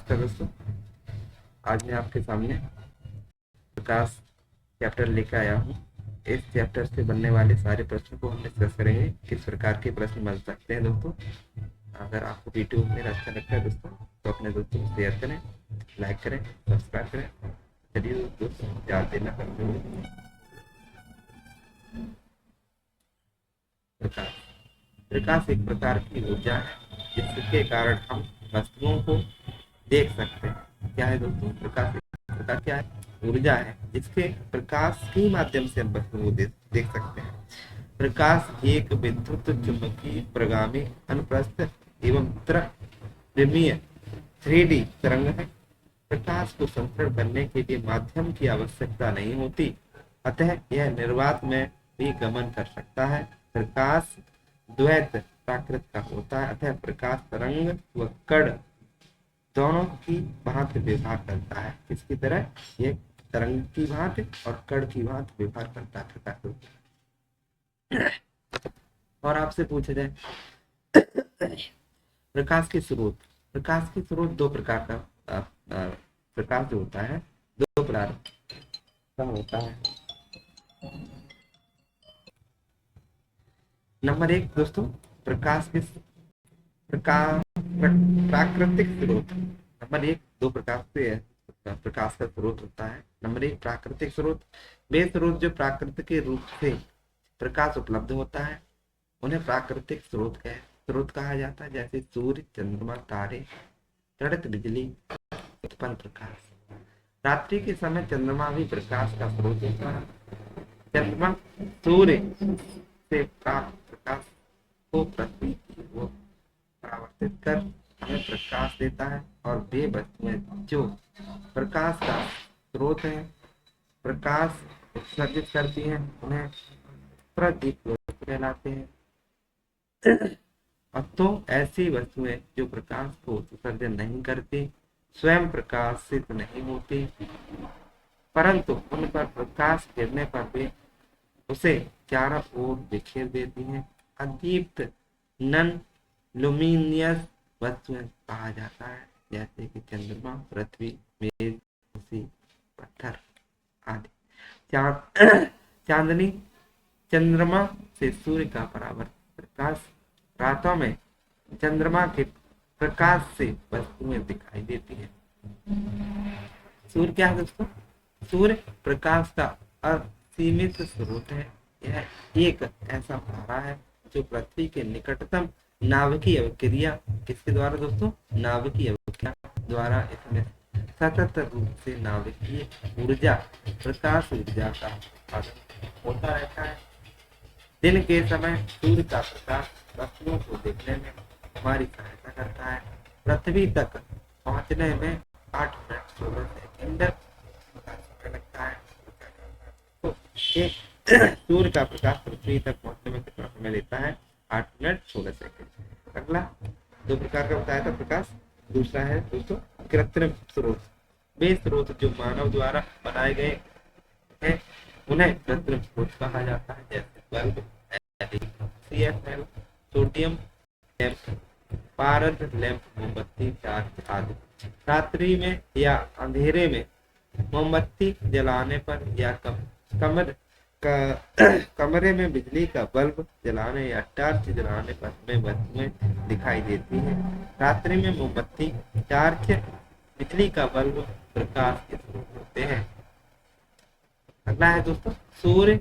नमस्कार दोस्तों। आज मैं आपके सामने प्रकाश चैप्टर लेकर आया हूँ। इस चैप्टर से बनने वाले सारे प्रश्नों को हम डिस्कस करेंगे। किस प्रकार के प्रश्न बन सकते हैं दोस्तों। अगर आपको वीडियो मेरा अच्छा लगता है दोस्तों तो अपने दोस्तों को शेयर करें, लाइक करें, सब्सक्राइब करें। चलिए दोस्तों, ध्यान देना करते हुए प्रकाश प्रकाश एक प्रकार की ऊर्जा है जिसके कारण हम वस्तुओं को देख सकते हैं। क्या है दोस्तों? प्रकाश एक प्रकार क्या है? ऊर्जा है जिसके प्रकाश के माध्यम से हम वस्तुओं को देख सकते हैं। प्रकाश एक विद्युत चुंबकीय प्रगामी अनुप्रस्थ एवं त्रिविमीय 3D तरंग है। प्रकाश को संचरण करने के लिए माध्यम की आवश्यकता नहीं होती, अतः यह निर्वात में भी गमन कर सकता है। प्रकाश द्वैत प्राकृत का होता है, अतः प्रकाश तरंग व कण दोनों की भांति व्यवहार करता है। किसकी तरह? ये तरंग की भांति और कण की भांति व्यवहार करता है प्रकाश। और आपसे पूछा जाए प्रकाश के स्रोत। प्रकाश के स्रोत दो प्रकार का प्रकाश जो होता है दो प्रकार का होता है। नंबर एक दोस्तों, प्रकाश के प्राकृतिक स्रोत। नंबर एक, दो प्रकार से प्रकाश का स्रोत होता है। नंबर एक, प्राकृतिक स्रोत। वे स्रोत जो प्राकृतिक के रूप से प्रकाश उपलब्ध होता है उन्हें प्राकृतिक स्रोत कहा जाता है। जैसे सूर्य, चंद्रमा, तारे, तड़क बिजली, उत्पन्न प्रकाश। रात्रि के समय चंद्रमा भी प्रकाश का स्रोत होता है। चंद्रमा सूर्य से प्राप्त प्रकाश को पृथ्वी की ओर परावर्तित कर हमें प्रकाश देता है। और वे वस्तुएं जो प्रकाश का स्रोत है, प्रकाश उत्सर्जित करती हैं, उन्हें प्रदीप्त कहलाते हैं। तो ऐसी वस्तुएं जो प्रकाश को उत्सर्जन नहीं करती, स्वयं प्रकाशित नहीं होती, परंतु उन पर प्रकाश गिरने पर वे उसे चारों ओर बिखेर देती हैं, अदीप्त नन लुमिनियस वस्तुएं कहा जाता है। जैसे कि चंद्रमा, पृथ्वी, मेघ, उसी पत्थर आदि। चांदनी चंद्रमा से सूर्य का परावर्तित प्रकाश। रातों में चंद्रमा के प्रकाश से वस्तुएं दिखाई देती हैं। सूर्य क्या है दोस्तों? सूर्य प्रकाश का असीमित स्रोत है। यह एक ऐसा तारा है जो पृथ्वी के निकटतम नाभिकीय अभिक्रिया, किसके द्वारा दोस्तों? नाभिकीय अभिक्रिया द्वारा इसमें सतत रूप से नाभिकीय ऊर्जा, प्रकाश ऊर्जा का उत्पादन होता रहता है। दिन के समय सूर्य का प्रकाश वस्तुओं को देखने में हमारी सहायता करता है। पृथ्वी तक पहुंचने में 8 मिनट 16 सेकंड लगता है। तो सूर्य का प्रकाश पृथ्वी तक पहुंचने में कितना समय लेता है? 8 मिनट 16 सेकंड। अगला दो प्रकार का बताया था प्रकाश। दूसरा है दोस्तों कृत्रिम स्रोत। वे स्रोत जो मानव द्वारा बनाए गए हैं उन्हें कृत्रिम स्रोत कहा जाता है। जैसे बल्ब, CFL, सोडियम लैंप, पारद लैंप, मोमबत्ती, टार्च आदि। रात्रि में या अंधेरे में मोमबत्ती जलाने पर या कमरे में बिजली का बल्ब जलाने या टॉर्च जलाने पर हमें वस्तुएं दिखाई देती हैं। रात्रि में मोमबत्ती, टॉर्च, बिजली का बल्ब प्रकाश के स्रोत होते हैं। अगला है दोस्तों सूर्य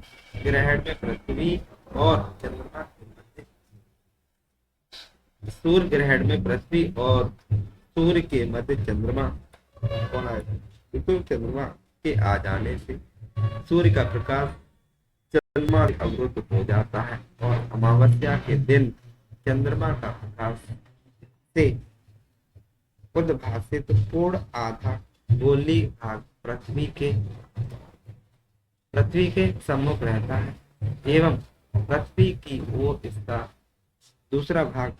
ग्रहण में पृथ्वी और चंद्रमा के मध्य। सूर्य ग्रहण में पृथ्वी और सूर्य के मध्य चंद्रमा कौन आया? बिल्कुल चंद्रमा के आ जाने से सूर्य का प्रकाश चंद्रमा से अवरुद्ध हो जाता है और अमावस्या के दिन चंद्रमा का प्रकाश से उद्भासित पूर्ण आधा गोली भाग पृथ्वी के सम्मुख रहता है एवं पृथ्वी की ओर इसका दूसरा भाग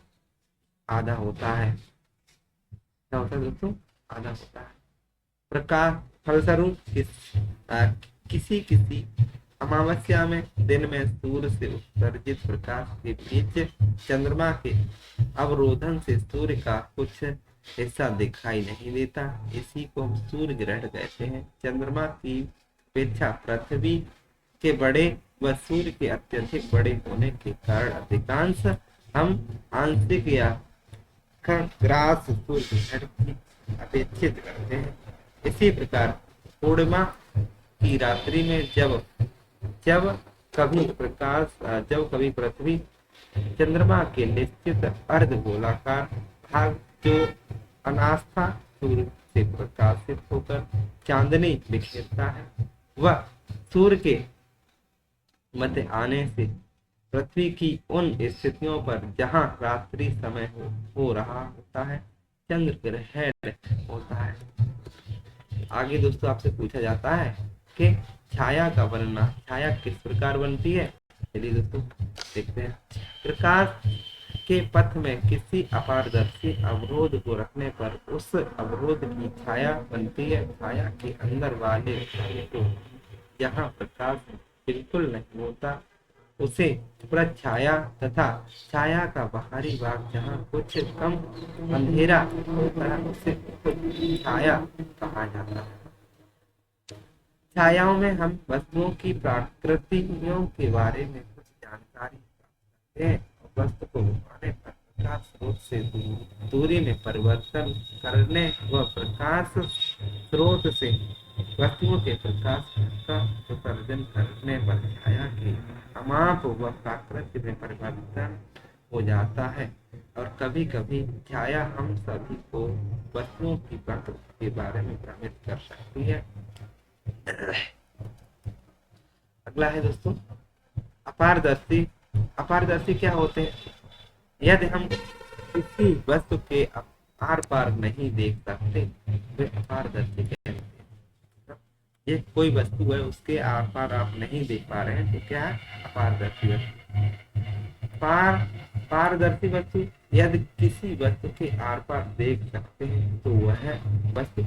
आधा होता है। क्या होता है दोस्तों? आधा होता है। प्रकाश फलस्वरूप किसी अमावस्या में दिन में सूर्य से उत्सर्जित प्रकाश के बीच चंद्रमा के अवरोधन से सूर्य का कुछ हिस्सा दिखाई नहीं देता। इसी को हम सूर्य ग्रहण कहते हैं। चंद्रमा की अपेक्षा पृथ्वी के बड़े व सूर्य के अत्यधिक बड़े होने के कारण अधिकांश हम आंशिक या ग्रास सूर्य ग्रहण की अपेक्षित करते हैं। इसी प्रकार पूर्णिमा की रात्रि में जब जब जब कभी पृथ्वी चंद्रमा के निश्चित अर्धगोलाकार भाग जो अनास्था सूर्य से प्रकाशित होकर चांदनी बिखेरता है, वह सूर्य के मध्य आने से पृथ्वी की उन स्थितियों पर जहां रात्रि समय हो रहा होता है चंद्र ग्रहण होता है। आगे दोस्तों आपसे पूछा जाता है कि छाया का वर्णन, छाया किस प्रकार बनती है। चलिए दोस्तों देखते हैं। प्रकाश के पथ में किसी अपारदर्शी अवरोध को रखने पर उस अवरोध की छाया बनती है। छाया के अंदर वाले को जहाँ प्रकाश बिल्कुल नहीं होता उसे प्रछाया तथा छाया का बाहरी भाग जहाँ कुछ कम अंधेरा होता है उसे छाया कहा जाता है। छायाओं में हम वस्तुओं की प्रकृतियों के बारे में कुछ जानकारी प्राप्त करते हैं। वस्तु को घुमाने पर प्रकाश स्रोत से दूरी में परिवर्तन करने व प्रकाश स्रोत से वस्तुओं के प्रकाश का विसर्जन करने पर छाया के अमाप व प्राकृति में परिवर्तन हो जाता है। और कभी कभी छाया हम सभी को वस्तुओं की प्रकृति के बारे में भ्रमित कर सकती है। अगला है दोस्तों अपारदर्शी। अपारदर्शी क्या होते हैं? यदि हम किसी वस्तु के आर पार नहीं देख सकते वे अपारदर्शी कहते हैं। ये कोई वस्तु है उसके आर पार आप नहीं देख पा रहे हैं तो क्या है? अपारदर्शी वस्तु। पारदर्शी वस्तु यदि किसी वस्तु के आर पार देख सकते हैं तो वह वस्तु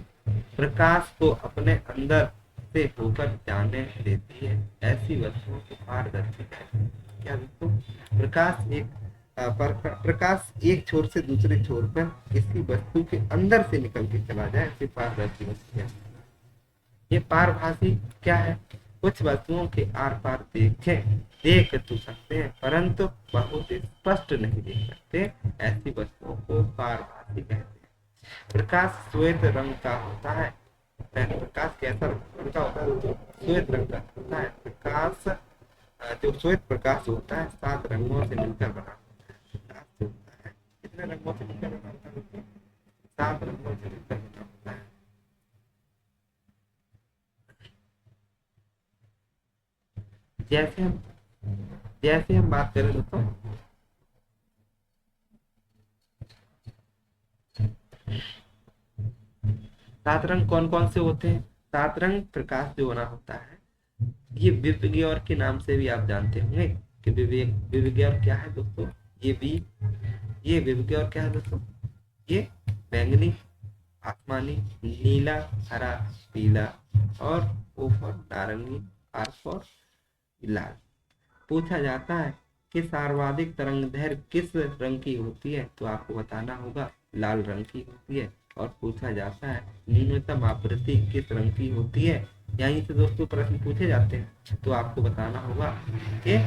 प्रकाश को अपने अंदर से होकर जाने देती है। ऐसी वस्तुओं को पारदर्शी कहते हैं। क्या दोस्तों? प्रकाश एक छोर से दूसरे छोर पर किसी वस्तु के अंदर से निकल के चला जाए ऐसी पारदर्शी वस्तु है। ये पारभासी क्या है? कुछ वस्तुओं के आर पार देख तो सकते हैं परंतु बहुत स्पष्ट नहीं देख सकते। ऐसी वस्तुओं को पारभासी कहते हैं। प्रकाश श्वेत रंग का होता है। प्रकाश कैसा रंग का होता है? श्वेत रंग का होता है। प्रकाश जो श्वेत प्रकाश होता है 7 रंगों से मिलकर बना होता है। कितने रंगों से मिलकर बना होता है? 7 रंगों से मिलकर बना होता है। जैसे हम बात करें दोस्तों सात रंग कौन कौन से होते हैं? 7 रंग प्रकाश जो बना होता है ये विविग्योर के नाम से भी आप जानते होंगे कि विविग्योर क्या है दोस्तों? ये विविग्योर क्या है दोस्तों? ये बैंगनी, आसमानी, नीला, हरा, पीला और O फॉर नारंगी, R फॉर लाल। पूछा जाता है कि सर्वाधिक तरंगदैर्घ्य किस रंग की होती है तो आपको बताना होगा लाल रंग की होती है। और पूछा जाता है न्यूनतम आवृत्ति किस रंग की होती है। यहीं से दोस्तों प्रश्न पूछे जाते हैं तो आपको बताना होगा कि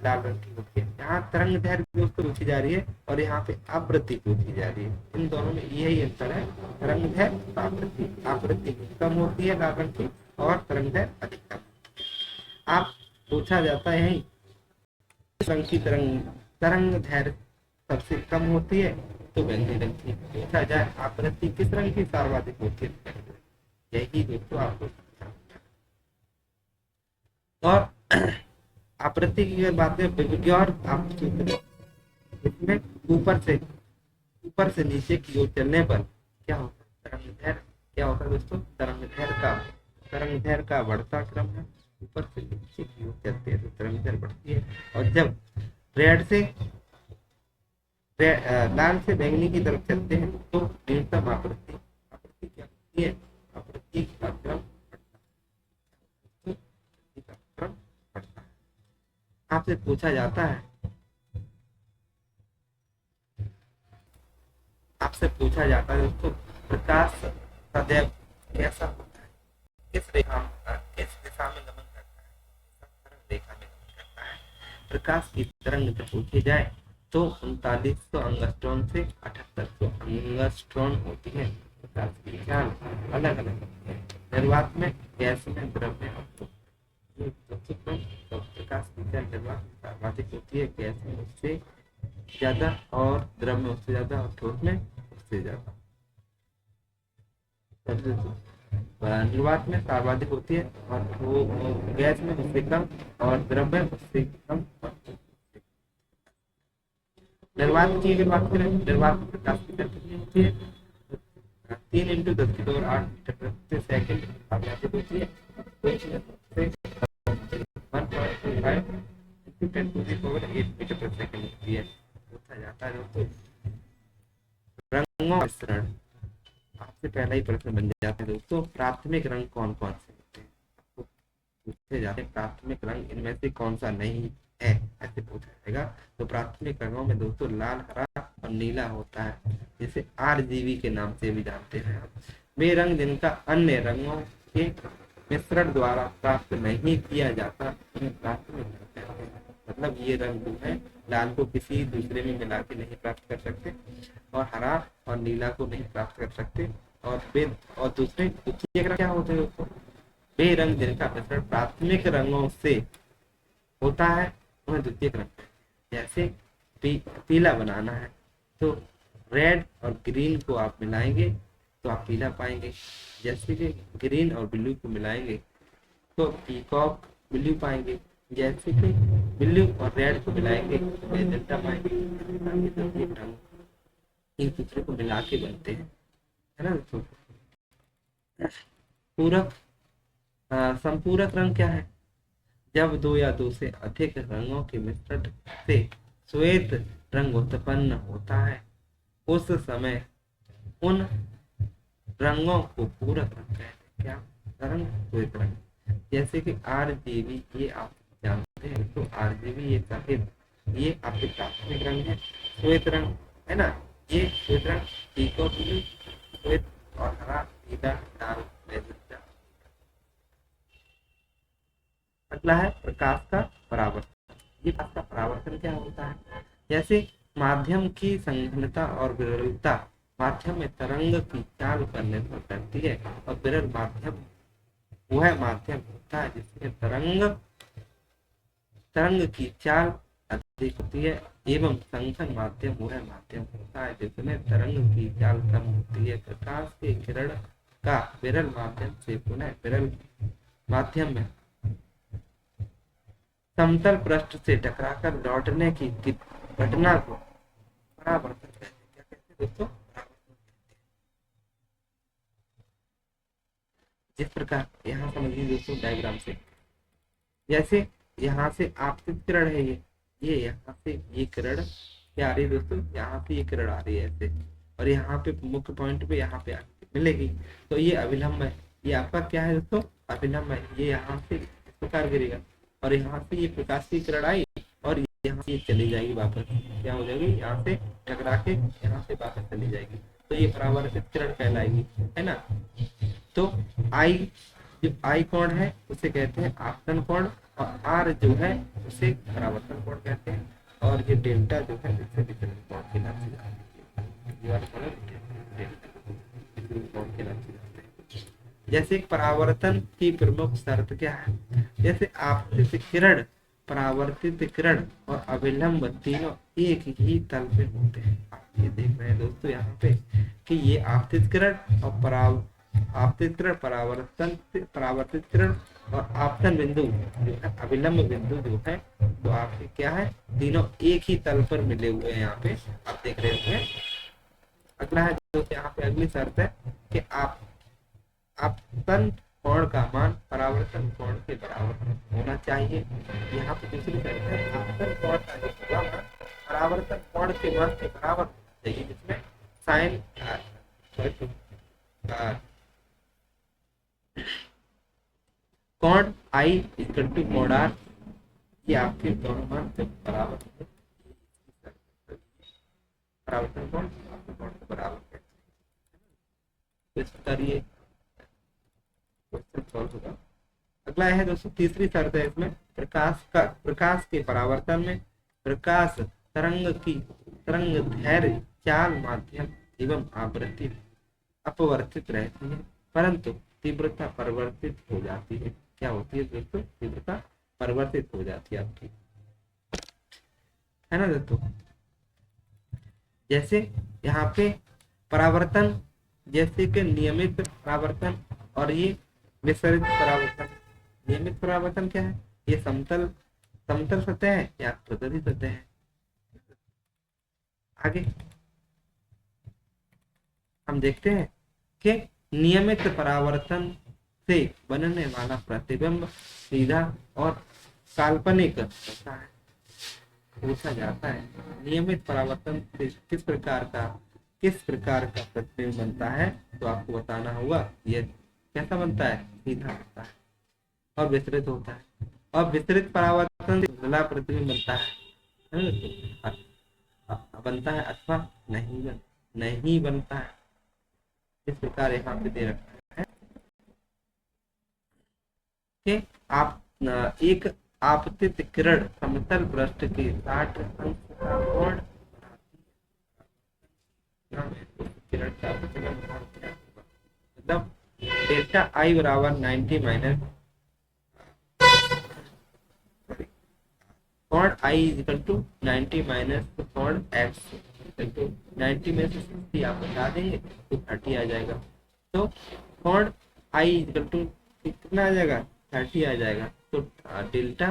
लाल रंग की होती है। यहाँ तरंगदैर्घ्य दोस्तों पूछी जा रही है और यहाँ पे आवृत्ति पूछी जा रही है। इन दोनों में यही अंतर है, तरंगदैर्घ्य आवृत्ति। आवृत्ति कम होती है लाल रंग की और तरंगदैर्घ्य अधिकतम। आप पूछा जाता है यही रंग की तरंगदैर्घ्य सबसे कम होती है तो बैंगनी रंग की। पूछा जाए आवृत्ति किस रंग की सर्वाधिक होती है, यही दोस्तों आपको। और आवृत्ति की अगर बात करें विविग्योर इसमें ऊपर से नीचे की ओर चलने पर क्या होता है? तरंगदैर्घ्य क्या होता है दोस्तों? तरंगदैर्घ्य का बढ़ता क्रम है। ऊपर से नीचे की ओर चलते हैं तो तरंगदैर्घ्य बढ़ती है। और जब लाल से बैंगनी की तरफ चलते हैं तो न्यूनतम आवृत्ति क्या होती है? आवृत्ति का क्रम बढ़ता है। आपसे पूछा जाता आपसे पूछा जाता है दोस्तों, प्रकाश सदैव कैसा होता है, किस दिशा में गमन करता है, तरंग रेखा में गमन करता है। प्रकाश की तरंग जब पूछी जाए तो 3900 अंगस्ट्रॉन से 7800 अंगस्ट्रॉन होती है। प्रकाश की चाल अलग अलग होती है, निर्वात में, गैस में, द्रव में और प्रकाश की चाल निर्वात में सर्वाधिक होती है, गैस में उससे ज्यादा और द्रव में उससे ज्यादा और ठोस में उससे ज्यादा। निर्वात में सर्वाधिक होती है और गैस में उससे कम और द्रव में उससे कम। निर्वात की अगर बात करें, निर्वात में प्रकाश की दर कितनी होती है, 3 × 10⁸ मीटर प्रति सेकंड आवर्धित होती है। 1.25 × 10⁸ मीटर प्रति सेकंड होती है। पूछा जाता है दोस्तों रंगों मिश्रण, आपसे पहला ही प्रश्न बन जाता है दोस्तों, प्राथमिक रंग कौन कौन से होते हैं, आपको पूछे जाते हैं प्राथमिक रंग इनमें से कौन सा नहीं है, ऐसे पूछा जाएगा। तो प्राथमिक रंगों में दोस्तों लाल, हरा और नीला होता है, जिसे RGB के नाम से भी जानते हैं। वे रंग जिनका अन्य रंगों के मिश्रण द्वारा प्राप्त नहीं किया जाता उन्हें प्राथमिक रंग कहते हैं। मतलब ये रंग जो है लाल को किसी दूसरे में मिला के नहीं प्राप्त कर सकते और हरा और नीला को नहीं प्राप्त कर सकते, और दूसरे द्वितीयक रंग क्या होते हैं दोस्तों, वे रंग जिनका मिश्रण प्राथमिक रंगों से होता है उन्हें द्वितीयक रंग कहते हैं। जैसे पीला बनाना है तो रेड और ग्रीन को आप मिलाएंगे तो आप पीला पाएंगे, जैसे कि ग्रीन और ब्लू को मिलाएंगे तो पीकॉक ब्लू पाएंगे, जैसे कि ब्लू और रेड को मिलाएंगे तो मैजेंटा पाएंगे। रंग एक दूसरे को मिला के बनते हैं, है ना दोस्तों। पूरक संपूरक रंग क्या है, जब दो या दो से अधिक रंगों के मिश्रण से श्वेत रंग उत्पन्न होता है उस समय उन रंगों को पूरक रंग कहते हैं। क्या रंग, श्वेत रंग। जैसे कि RGB, ये आप जानते हैं तो RGB ये सफेद, ये आपके प्राथमिक रंग है, श्वेत रंग है ना, ये श्वेत रंग पीको ब्लू, श्वेत और हरा, नीला, लाल, मैजेंटा। अगला है प्रकाश का परावर्तन। ये प्रकाश का परावर्तन क्या होता है, जैसे माध्यम की संघनता और विरलता माध्यम में तरंग की चाल पर निर्भर करती है, और विरल माध्यम वह माध्यम होता है जिसमें तरंग की चाल अधिक होती है, एवं संघन माध्यम वह माध्यम होता है जिसमें तरंग की चाल कम होती है। प्रकाश के किरण का विरल माध्यम से पुनः विरल माध्यम में समतल पृष्ठ से टकराकर लौटने की घटना को परावर्तन कहते हैं। क्या कहते हैं दोस्तों, जिस प्रकार यहाँ समझिए दोस्तों डायग्राम से, जैसे यहाँ से आपतित किरण है, ये यहाँ से ये किरण क्या आ रही है दोस्तों, यहाँ से ये किरण आ रही है ऐसे, और यहाँ पे मुख्य पॉइंट पे यहाँ पे आके मिलेगी, तो ये अभिलंब है, ये आपका क्या है दोस्तों, अभिलंब है। ये यहाँ से इस प्रकार गिरेगा और यहाँ से ये प्रकाश की किरण आई और यहाँ से चली जाएगी वापस, क्या हो जाएगी, यहाँ से टकरा के यहाँ से वापस चली जाएगी, तो ये परावर्तित किरण कहलाएगी, है ना। तो आई जो आई कोण है उसे कहते हैं आपतन कोण, और आर जो है उसे परावर्तन कोण कहते हैं, और ये डेल्टा जो है इसे विचलन कोण के नाम से जानते हैं। जैसे परावर्तन की प्रमुख शर्त क्या है, जैसे आपतित किरण, परावर्तित किरण और अभिलंब तीनों एक ही तल पे होते हैं। आप ये देख रहे हैं दोस्तों यहाँ पे कि ये आपतित किरण और आपतित किरण, परावर्तित किरण और आपतन बिंदु जो है, अभिलंब बिंदु जो है, तो आपके क्या है, तीनों एक ही तल पर मिले हुए हैं, यहाँ पे आप देख रहे होंगे। अगला है दोस्तों यहाँ पे अगली शर्त है कि आपतन कोण का मान परावर्तन कोण के बराबर होना चाहिए। यहाँ पे दूसरी शर्त है आपतन कोण का जो होगा मान परावर्तन कोण के मान के बराबर चाहिए, जिसमें साइन कोण I इक्वल टू कोण R, ये आपके दोनों मान से बराबर है, परावर्तन कोण आपके कोण के बराबर तो इस प्रकार ये क्वेश्चन सॉल्व होगा। अगला है दोस्तों, तीसरी शर्त है इसमें, प्रकाश के परावर्तन में प्रकाश तरंग धैर्य चाल माध्यम एवं आवृत्ति अपवर्तित रहती है, परंतु तीव्रता परिवर्तित हो जाती है। क्या होती है दोस्तों? तीव्रता परिवर्तित हो जाती है आपकी, है ना दोस्तों। जैसे यहाँ पे परावर्तन, जैसे कि नियमित परावर्तन और ये विसरित परावर्तन। नियमित परावर्तन क्या है? ये समतल समतल सतह है या प्रतली सतह है। आगे हम देखते हैं कि नियमित परावर्तन से बनने वाला प्रतिबिंब सीधा और काल्पनिक होता है। पूछा जाता है नियमित परावर्तन से किस प्रकार का प्रतिबिंब बनता है, तो आपको बताना होगा ये कैसा बनता है, सीधा होता है और विस्तृत होता है। और विस्तृत परावर्तन से धुंधला प्रतिबिंब बनता है अथवा नहीं बनता है। इस प्रकार यहाँ पे दे रखा है कि आप एक आपतित किरण समतल पृष्ठ के 60 अंश का कोण किरण का मतलब डेल्टा आई बराबर 90 माइनस कोण आई इक्वल टू 90 माइनस कोण एक्स इक्वल टू 90 में से 60 आप बता देंगे तो 30 आ जाएगा। तो कोण आई इक्वल टू कितना आ जाएगा, 30 आ जाएगा। तो डेल्टा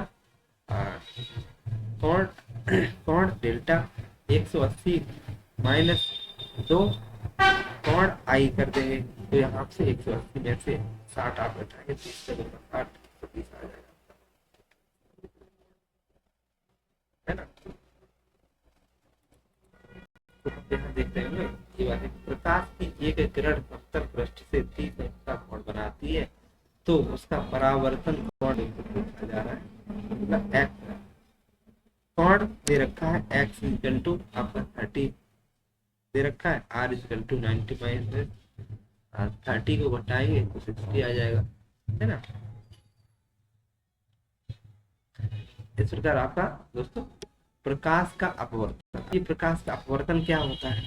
कोण डेल्टा 180 माइनस 2 कोण आई कर देंगे, तो यहाँ से 180 में से 60 आप घटाएंगे, 30 से 60 आ जाएगा, है ना। तो यहाँ देखते हैं ये बात है, प्रकाश की एक किरण समतल पृष्ठ से 30 अंश का कोण बनाती है, तो उसका परावर्तन कोण पूछा जा रहा है, मतलब एक्स कोण दे रखा है, एक्स इक्वल टू आपका 30 दे रखा है, आर इक्वल टू 90 माइनस 30 को घटाएंगे तो 60 आ जाएगा, है ना। इस प्रकार आपका दोस्तों प्रकाश का अपवर्तन। ये प्रकाश का अपवर्तन क्या होता है?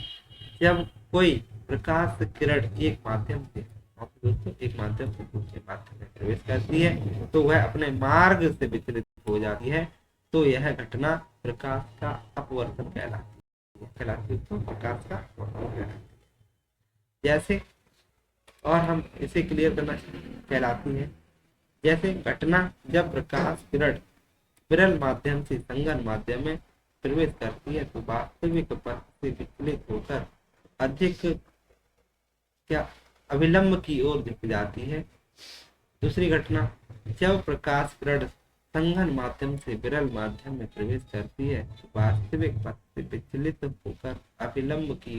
जब कोई प्रकाश किरण एक माध्यम से दूसरे माध्यम में प्रवेश करती है तो वह अपने मार्ग से विचलित हो जाती है, तो यह घटना प्रकाश का अपवर्तन कहलाती है। तो प्रकाश का अपवर्तन कहलाती है। जैसे और हम इसे क्लियर करना कहलाती है, जैसे घटना जब प्रकाश किरण विरल माध्यम से संघन माध्यम में प्रवेश करती है तो वास्तविक पथ से विचलित होकर अधिक अविलंब की ओर झुक जाती है। दूसरी घटना, जब प्रकाश किरण संघन माध्यम से विरल माध्यम में प्रवेश करती है तो वास्तविक पथ से विचलित होकर अविलंब की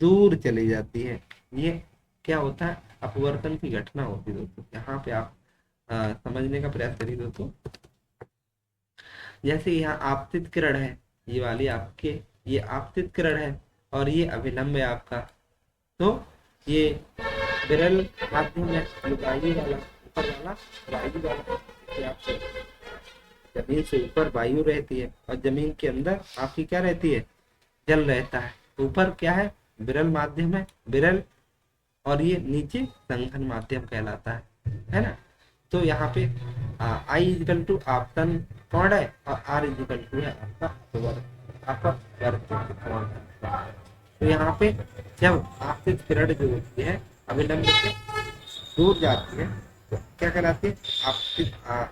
दूर चली जाती है। ये क्या होता है? अपवर्तन की घटना होती है दोस्तों। यहाँ पे आप समझने का प्रयास करिए दोस्तों। जैसे यहाँ आपतित किरण है, ये वाली आपके ये आपतित किरण है और ये अभिलंब है आपका, तो ये विरल माध्यम है, वायु वाला ऊपर वाला वायु वाला आपसे जमीन से ऊपर वायु रहती है और जमीन के अंदर आपकी क्या रहती है, जल रहता है। ऊपर क्या है? विरल माध्यम है, विरल, और ये नीचे संघन माध्यम कहलाता है ना। तो यहाँ पे आई इक्वल टू आपतन कोण है और आर इक्वल टू है आपका वर्ग कोण। तो यहाँ पे जब आपतित किरण जो होती है अविलंब से दूर जाती है तो क्या कहलाती है?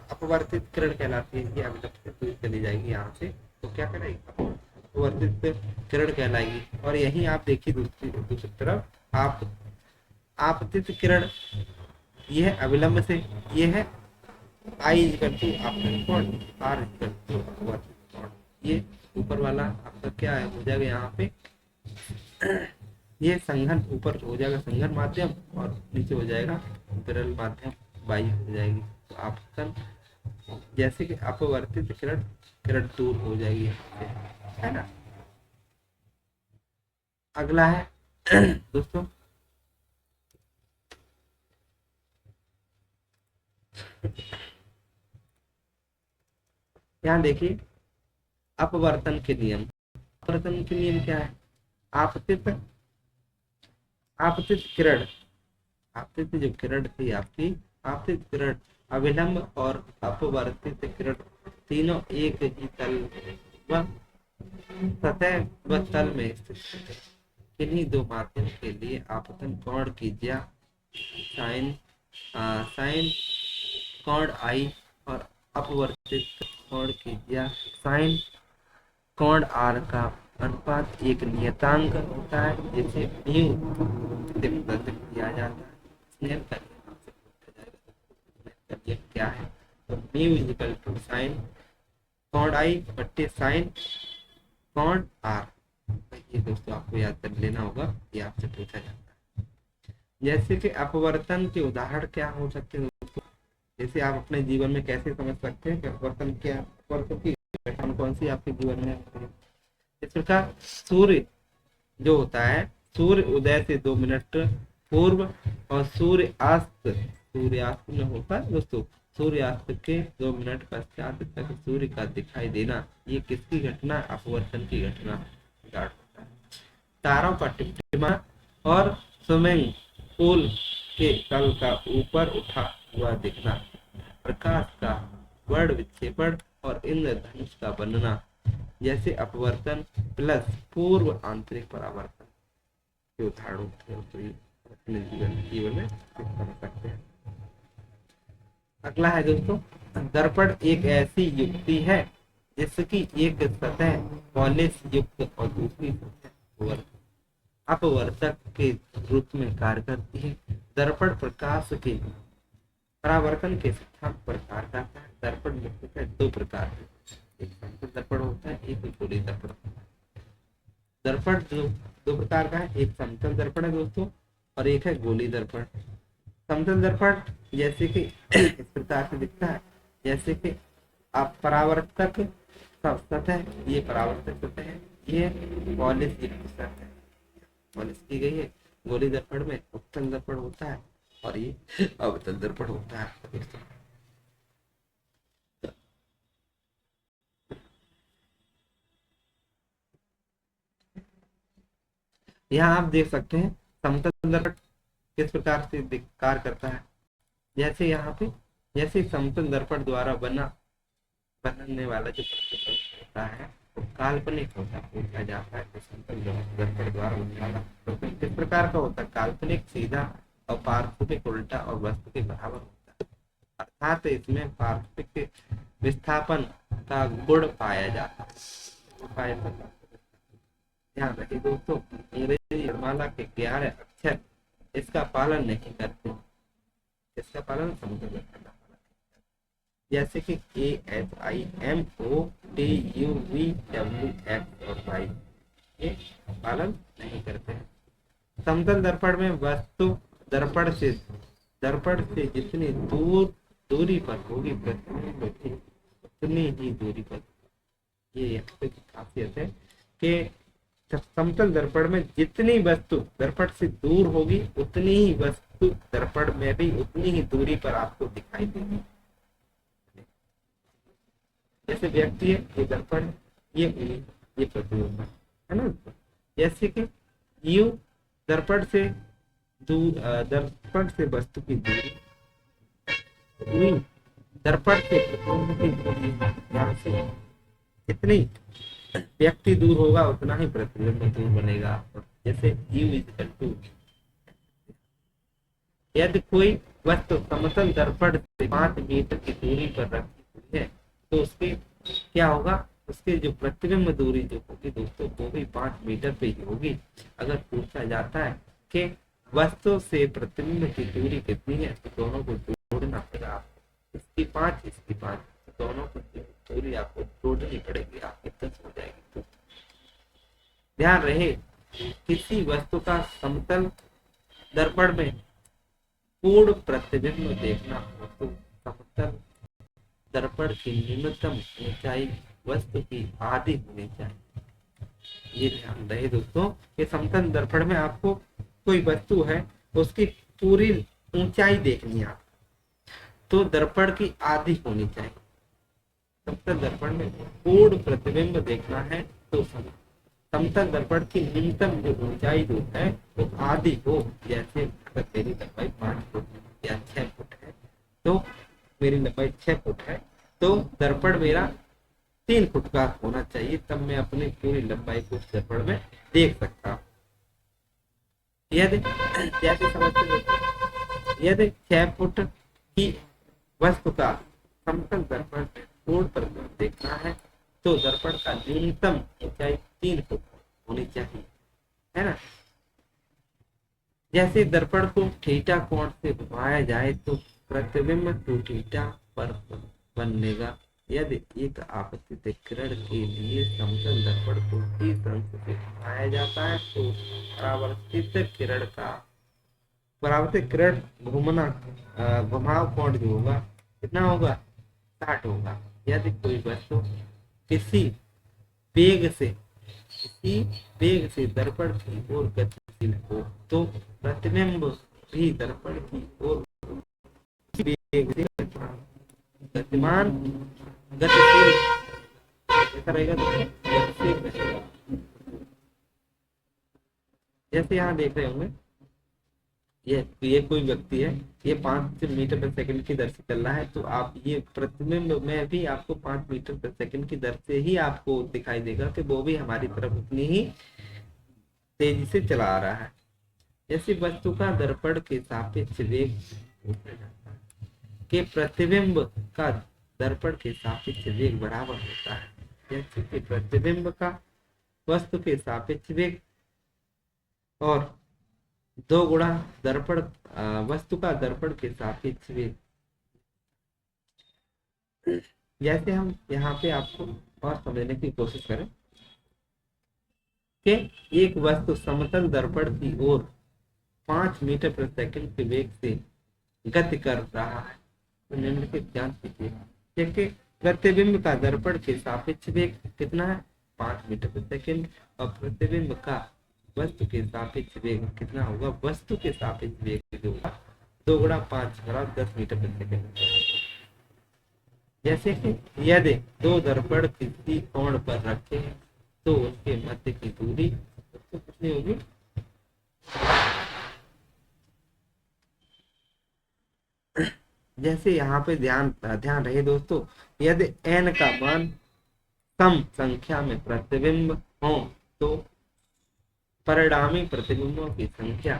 अपवर्तित किरण कहलाती है। ये अविलंब से दूर चली जाएगी यहाँ से, तो क्या कहलाएगी? अपवर्तित किरण कहलाएगी। और यही आप देखिए दूसरी तरफ आपतित किरण, ये है अविलंब से, ये है आई इक्वल टू आपतन कोण, आर इक्वल टू अपवर्तित कोण। ये ऊपर वाला आपका क्या है, हो जाएगा यहाँ पे ये संघन, ऊपर हो जाएगा संघन माध्यम और नीचे हो जाएगा विरल माध्यम, वायु हो जाएगी। तो आपतन जैसे कि अपवर्तित किरण दूर हो जाएगी यहाँ से, है ना। अगला है दोस्तों यहाँ देखिए अपवर्तन के नियम। अपवर्तन के नियम क्या है? आपतित आपतित किरण, आपतित जो किरण थी आपकी, आपतित किरण, अविलंब और अपवर्तित किरण तीनों एक ही तल व सतह व तल में स्थित है। किन्हीं दो माध्यम के लिए आपतन कोण कीजिए साइन साइन कोण आई और अपवर्तित कोण कीजिए साइन कोण आर का अनुपात एक नियतांक होता है जिसे म्यू से प्रदर्शित किया जाता है। क्या है? तो म्यू इक्वल टू साइन कोण आई बट्टे साइन कोण आर। ये दोस्तों आपको याद कर लेना होगा, ये आपसे पूछा जाता है। जैसे कि अपवर्तन के उदाहरण क्या हो सकते हैं दोस्तों? जैसे आप अपने जीवन में कैसे समझ सकते हैं कि अपवर्तन क्या, अपवर्तन की घटना कौन सी आपके जीवन में होती है? इस प्रकार सूर्य जो होता है, सूर्य उदय से 2 मिनट पूर्व और सूर्यास्त में होता है दोस्तों, सूर्यास्त के 2 मिनट पश्चात तक सूर्य का दिखाई देना, ये किसकी घटना? अपवर्तन की घटना होता है। तारों का टिमटिमाना और स्विमिंग पूल के तल का ऊपर उठा हुआ दिखना, प्रकाश का वर्ण विक्षेपण और इंद्रधनुष का बनना जैसे अपवर्तन प्लस पूर्व आंतरिक परावर्तन के उदाहरण अपने जीवन में समझ सकते हैं। अगला है दोस्तों, दर्पण एक ऐसी युक्ति है जिसकी एक सतह पॉलिश युक्त और दूसरी सतह अपवर्तक के रूप में कार्य करती है। दर्पण प्रकाश के परावर्तन के सिद्धांत पर कार्य करता है। दर्पण मुख्यतः 2 प्रकार के, एक समतल दर्पण होता है, एक गोली दर्पण होता है। दर्पण दो प्रकार का है, एक समतल दर्पण है दोस्तों और एक है गोली दर्पण। समतल दर्पण जैसे कि इस प्रकार से दिखता है, जैसे कि आप परावर्तक सतह, ये परावर्तक सतह है, ये पॉलिश सतह है, पॉलिश की गई है। गोली दर्पण में उत्तल दर्पण होता है और ये अवतल दर्पण होता है दोस्तों। यहाँ आप देख सकते हैं समतल दर्पण किस प्रकार से कार्य करता है। जैसे यहाँ पे, जैसे समतल दर्पण द्वारा बनने वाला जो प्रतिबिंब होता है वो काल्पनिक होता है, पूछा जाता है। समतल दर्पण द्वारा बनने वाला प्रतिबिंब किस प्रकार का होता है? काल्पनिक, सीधा और पार्श्विक उल्टा और वस्तु के बराबर होता है, अर्थात इसमें पार्श्विक विस्थापन का गुण पाया जाता है। ध्यान रखिए दोस्तों, अंग्रेजी वर्णमाला के 11 अक्षर इसका पालन नहीं करते, इसका पालन समतल दर्पण करना। जैसे कि KHIMOTUVWX और Y, ये पालन नहीं करते हैं। समतल दर्पण में वस्तु दर्पण से जितनी दूरी पर होगी प्रतिबिंब उतनी ही दूरी पर, ये यहाँ पे खासियत है कि समतल दर्पण में जितनी वस्तु दर्पण से दूर होगी उतनी ही वस्तु दर्पण में भी उतनी ही दूरी पर आपको दिखाई देगी। जैसे व्यक्ति है, ये दर्पण, ये प्रतिबिंब है ना। जैसे कि यू दर्पण से दूर, दर्पण से वस्तु की दूरी, दर्पण से प्रतिबिंब की दूरी, यहाँ से जितनी व्यक्ति दूर होगा उतना ही प्रतिबिंब दूर बनेगा। जैसे U यदि कोई वस्तु समतल दर्पण से 5 मीटर की दूरी पर रखी हुई है तो उसके क्या होगा? उसके जो प्रतिबिंब दूरी जो होगी दोस्तों वो भी 5 मीटर पे ही होगी। अगर पूछा जाता है कि वस्तु से प्रतिबिंब की दूरी कितनी है तो दोनों को जोड़ना पड़ेगा, इसकी 5 इसकी 5, तो दोनों को दूरी आपको जोड़नी पड़ेगी, आपकी 10 हो जाएगी। ध्यान रहे, किसी वस्तु का समतल दर्पण में पूर्ण प्रतिबिंब देखना हो तो समतल दर्पण की न्यूनतम ऊंचाई वस्तु की आधी होनी चाहिए। ये ध्यान रहे दोस्तों कि समतल दर्पण में आपको कोई वस्तु है उसकी पूरी ऊंचाई देखनी है, तो दर्पण की आधी होनी चाहिए। समतल दर्पण में पूर्ण प्रतिबिंब देखना है तो समतल दर्पण की न्यूनतम जो ऊंचाई जो है वो आधी हो। जैसे अगर मेरी लंबाई 5 फुट या 6 फुट है, तो मेरी लंबाई 6 फुट है, तो दर्पण मेरा 3 फुट का होना चाहिए, तब मैं अपनी पूरी लंबाई को उस दर्पण में देख सकता हूँ। यदि जैसे समझते दोस्तों, यदि 6 फुट की वस्तु का समतल दर्पण में पूर्ण प्रतिबिंब देखना है तो दर्पण का न्यूनतम ऊंचाई 3 फुट होनी चाहिए, है ना। जैसे दर्पण को थीटा कोण से घुमाया जाए तो प्रतिबिंब टू थीटा पर बनेगा। यदि एक आपतित किरण के लिए समतल दर्पण को 30 अंश से घुमाया जाता है तो परावर्तित किरण घूमना घुमाव कोण जो होगा कितना होगा, 60 होगा। यदि कोई वस्तु किसी वेग से दर्पण की ओर गतिशील हो तो प्रतिबिंब भी दर्पण की ओर वेग से गतिमान गतिशील ऐसा रहेगा, तो गतिशील रहेगा। जैसे यहाँ देख रहे होंगे, ये कोई व्यक्ति है, ये 5 मीटर पर सेकंड की दर से चल रहा है, तो आप ये प्रतिबिंब में भी आपको 5 मीटर पर सेकंड की दर से ही आपको दिखाई देगा कि वो भी हमारी तरफ उतनी ही तेजी से चला आ रहा है। जैसे वस्तु का दर्पण के सापेक्ष वेग के प्रतिबिंब का दर्पण के सापेक्ष वेग बराबर होता है। जैसे कि प्रतिबिंब का वस्तु के सापेक्ष वेग और 2 गुणा दर्पण वस्तु का दर्पण के सापेक्ष वेग। जैसे हम यहाँ पे आपको और समझने की कोशिश करें कि एक वस्तु समतल दर्पण की ओर 5 मीटर प्रति सेकंड के वेग से गति कर रहा है, तो निम्नलिखित ध्यान कीजिए। क्योंकि प्रतिबिंब का दर्पण के सापेक्ष वेग कितना है, 5 मीटर प्रति सेकंड, और प्रतिबिंब का वस्तु के सापेक्ष वेग कितना होगा, वस्तु के सापेक्ष वेग जो होगा 2 गुणा 5 बराबर 10 मीटर प्रति सेकंड। जैसे कि यदि 2 दर्पण किसी कोण पर रखे हैं तो उसके मध्य की दूरी तो कितनी होगी, जैसे यहाँ पे ध्यान रहे दोस्तों, यदि n का मान सम संख्या में प्रतिबिंब हो तो परिणामी प्रतिबिंबों की संख्या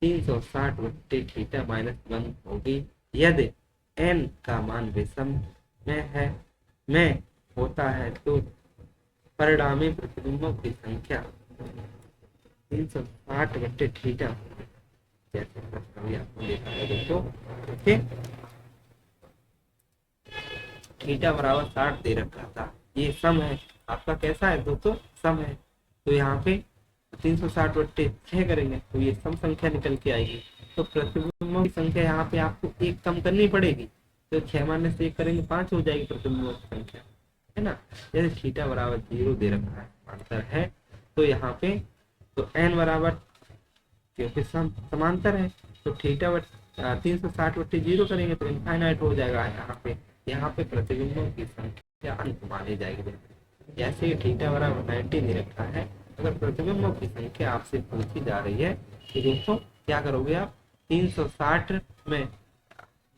360 बट्टे थीटा माइनस 1 होगी। यदि n का मान विषम में होता है तो परिणामी प्रतिबिंबों की संख्या 360 बट्टे थीटा, जैसे अभी आपको देखा है दोस्तों, थीटा बराबर 60 दे रखा था। ये सम है आपका, कैसा है दोस्तों, सम है। तो यहाँ पे 360 बट्टे 6 करेंगे तो ये सम संख्या निकल के आएगी। तो प्रतिबिंबों की संख्या यहाँ पे आपको एक कम करनी पड़ेगी, तो 6 माइनस 1 करेंगे 5 हो जाएगी प्रतिबिंबों की संख्या, है ना। जैसे थीटा बराबर 0 दे रखा है, समांतर है, तो यहाँ पे तो n बराबर, क्योंकि समांतर है तो थीटा 360 बट्टे 0 करेंगे तो इनफाइनाइट हो जाएगा। यहाँ पे प्रतिबिंबों की संख्या अंक मानी जाएगी। जैसे ही थीटा बराबर 90 दे रखा है, अगर प्रतिबिंबों की संख्या आपसे पूछी जा रही है तो दोस्तों क्या करोगे आप, 360 में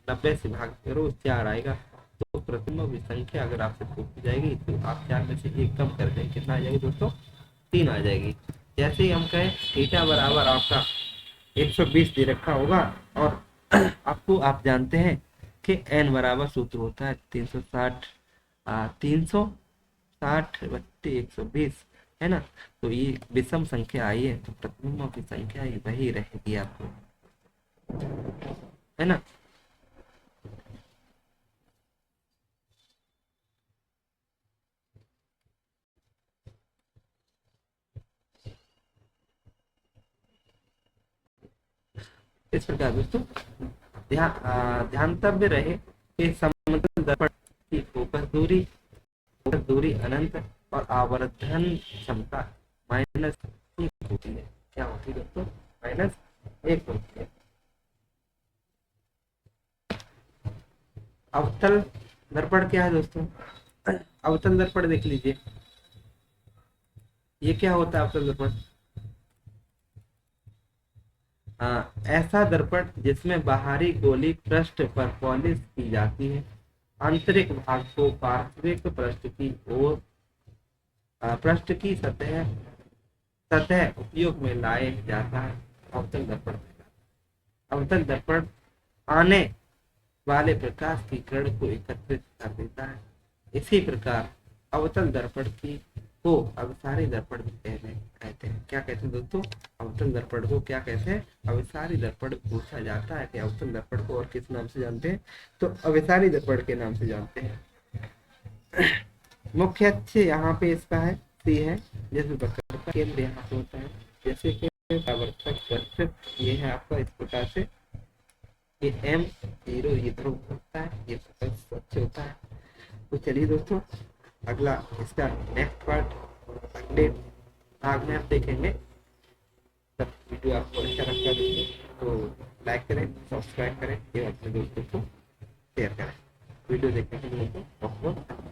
90 से भाग करो, 4 आएगा। तो प्रतिबिंबों की संख्या अगर आपसे पूछी जाएगी तो आप 4 में से 1 कम कर दें, कितना आ जाएगी दोस्तों, 3 आ जाएगी। जैसे ही हम कहें थीटा बराबर आपका 120 दे रखा होगा, और आपको आप जानते हैं कि n बराबर सूत्र होता है 360 बट्टे 120, है ना। तो ये विषम संख्या आई है तो प्रतिबिंबों की संख्या ही वही रहेगी आपको, है ना। इस प्रकार दोस्तों ध्यानतव्य रहे कि समतल दर्पण की फोकस दूरी अनंत और आवर्धन क्षमता -1 होती है। क्या होती है दोस्तों, -1 होती है। अवतल दर्पण क्या है दोस्तों? अवतल दर्पण देख लीजिए, ये क्या होता है अवतल दर्पण? हाँ, ऐसा दर्पण जिसमें बाहरी गोली पृष्ठ पर पॉलिश की जाती है, आंतरिक भाग को पार्श्विक पृष्ठ की ओर पृष्ठ की सतह सतह उपयोग में लाया जाता है, अवतल दर्पण। अवतल दर्पण आने वाले प्रकाश की किरण को एकत्रित कर देता है। इसी प्रकार अवतल दर्पण की को अभिसारी दर्पण भी कहते हैं। क्या कहते हैं दोस्तों? अवतल दर्पण को क्या कहते हैं? अभिसारी दर्पण पूछा जाता है कि अवतल दर्पण को और किस नाम से जानते हैं? तो अभिसारी दर्पण के नाम से जानते हैं। मुख्य अक्ष यहाँ पे इसका है सी है, जैसे वक्र का केंद्र यहाँ पे होता है, जैसे कि परावर्तक वृत्त ये है आपका इस प्रकार से, ये M0 इधर होता है, ये सबसे होता है। तो चलिए दोस्तों, अगला इसका नेक्स्ट पार्ट अगले भाग में आप देखेंगे। तब वीडियो आपको अच्छा लगता है तो लाइक करें, सब्सक्राइब करें एवं अपने दोस्तों को शेयर करें। वीडियो देखने के लिए बहुत बहुत